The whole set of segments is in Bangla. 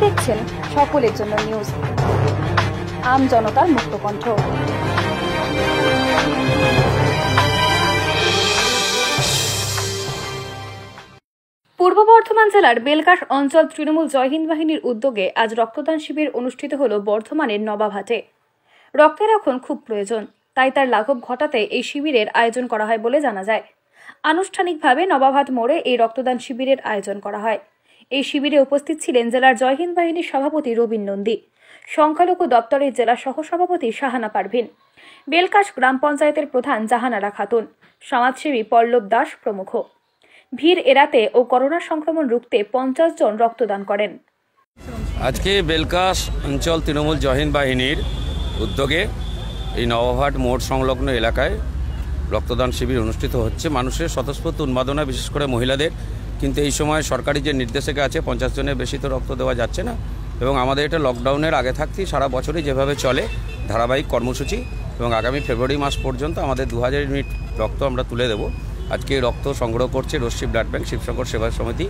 দেখছেন সকলের জন্য নিউজ, আম জনতার মুক্ত কণ্ঠ। পূর্ব বর্ধমান জেলার বেলকাশ অঞ্চল তৃণমূল জয়হিন্দ বাহিনীর উদ্যোগে আজ রক্তদান শিবির অনুষ্ঠিত হল বর্ধমানের নবাবহাটে। রক্তের এখন খুব প্রয়োজন, তাই তার লাঘব ঘটাতে এই শিবিরের আয়োজন করা হয় বলে জানা যায়। আনুষ্ঠানিকভাবে নবাবহাট মোড়ে এই রক্তদান শিবিরের আয়োজন করা হয়। এই শিবিরে উপস্থিত ছিলেন জেলার জয়হিন্দ বাহিনীর সভাপতি রবীন নন্দী, সংখ্যালঘু দপ্তরের জেলা সহসভাপতি শাহানা পারভিন, বেলকাশ গ্রাম পঞ্চায়েতের প্রধান জাহানারা খাতুন, সমাজসেবী পল্লব দাস প্রমুখ। ভিড় এড়াতে ও করোনা সংক্রমণ রুখতে 50 জন রক্তদান করেন। আজকে বেলকাশ অঞ্চল তৃণমূল জয়হিন্দ বাহিনীর উদ্যোগে এই নবাবহাট মোড় সংলগ্ন এলাকায় রক্তদান শিবির অনুষ্ঠিত হচ্ছে। মানুষের স্বতঃস্ফূর্ত উন্মাদনা, বিশেষ করে মহিলাদের। কিন্তু এই সময় সরকারি যে নির্দেশিকা আছে 50 জনের বেশি তো রক্ত দেওয়া যাচ্ছে না, এবং আমাদের এটা লকডাউনের আগে থাকতেই সারা বছরই যেভাবে চলে ধারাবাহিক কর্মসূচি, এবং আগামী ফেব্রুয়ারি মাস পর্যন্ত আমাদের 2000 ইউনিট রক্ত আমরা তুলে দেবো। আজকে রক্ত সংগ্রহ করছে রশ্মি ব্লাড ব্যাংক, শিবশঙ্কর সেবা সমিতি,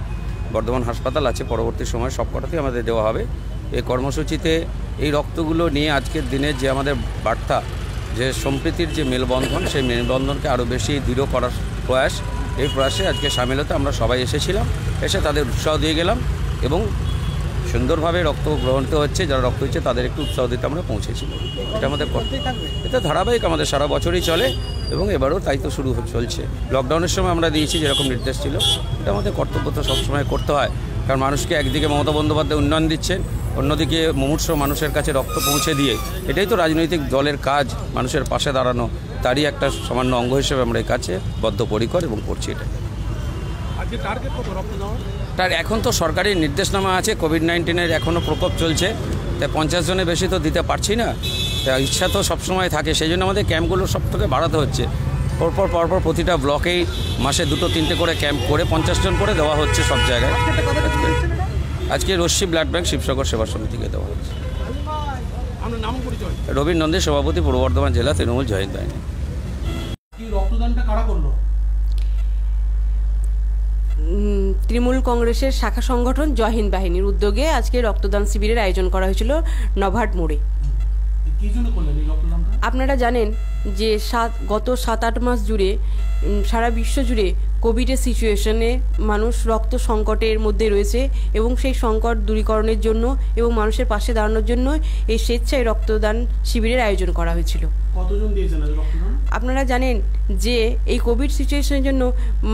বর্ধমান হাসপাতাল আছে। পরবর্তী সময় সবকটাতেই আমাদের দেওয়া হবে। এই কর্মসূচিতে এই রক্তগুলো নিয়ে আজকের দিনে যে আমাদের বার্তা, যে সম্প্রীতির যে মেলবন্ধন, সেই মেলবন্ধনকে আরও বেশি দৃঢ় করার প্রয়াস, এই প্রয়াসে আজকে সামিল হতে আমরা সবাই এসেছিলাম। এসে তাদের উৎসাহ দিয়ে গেলাম এবং সুন্দরভাবে রক্ত গ্রহণ হচ্ছে, যারা রক্ত হচ্ছে তাদের একটু উৎসাহ দিতে আমরা পৌঁছেছিলাম। এটা আমাদের এটা ধারাবাহিক আমাদের সারা বছরই চলে, এবং এবারও তাই তো শুরু চলছে। লকডাউনের সময় আমরা দিয়েছি যেরকম নির্দেশ ছিল, এটা আমাদের কর্তব্য তো সবসময় করতে হয়। কারণ মানুষকে একদিকে মমতা বন্দ্যোপাধ্যায় উন্নয়ন দিচ্ছেন, অন্যদিকে মুমূর্ষু মানুষের কাছে রক্ত পৌঁছে দিয়ে, এটাই তো রাজনৈতিক দলের কাজ, মানুষের পাশে দাঁড়ানো। তারই একটা সামান্য অঙ্গ হিসেবে আমরা এই কাছে বদ্ধপরিকর এবং করছি। এটা তার এখন তো সরকারি নির্দেশনামা আছে, কোভিড-19-এর এখনও প্রকোপ চলছে, তাই 50 জনের বেশি তো দিতে পারছি না। তা ইচ্ছা তো সবসময় থাকে, সেই জন্য আমাদের ক্যাম্পগুলো সব থেকে বাড়াতে হচ্ছে। পরপর প্রতিটা ব্লকেই মাসে 2-3টে করে ক্যাম্প করে 50 জন করে দেওয়া হচ্ছে সব জায়গায়। আজকে রশ্মি ব্লাড ব্যাংক শিবসাগর সেবা সমিতিকে দেওয়া হচ্ছে। রবীন নন্দী, সভাপতি, পূর্ব বর্ধমান জেলা তৃণমূল জয়হিন্দ বাহিনী। তৃণমূল কংগ্রেসের শাখা সংগঠন জয়হিন্দ বাহিনীর উদ্যোগে আজকে রক্তদান শিবিরের আয়োজন করা হয়েছিল নবাবহাট মোড়ে। আপনারা জানেন যে গত 7-8 মাস জুড়ে সারা বিশ্ব জুড়ে কোভিডের সিচুয়েশনে মানুষ রক্ত সংকটের মধ্যে রয়েছে, এবং সেই সংকট দূরীকরণের জন্য এবং মানুষের পাশে দাঁড়ানোর জন্য এই স্বেচ্ছায় রক্তদান শিবিরের আয়োজন করা হয়েছিল। কতজন দিয়েছেন রক্তদান? আপনারা জানেন যে এই কোভিড সিচুয়েশনের জন্য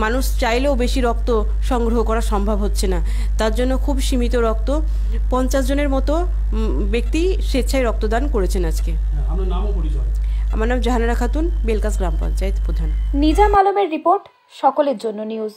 মানুষ চাইলেও বেশি রক্ত সংগ্রহ করা সম্ভব হচ্ছে না, তার জন্য খুব সীমিত রক্ত 50 জনের মতো ব্যক্তি স্বেচ্ছায় রক্তদান করেছেন আজকে। আপনার নাম ও পরিচয়? আমার নাম জাহানারা খাতুন, বেলকাশ গ্রাম পঞ্চায়েত প্রধান। নিজাম আলমের রিপোর্ট, সকলের জন্য নিউজ।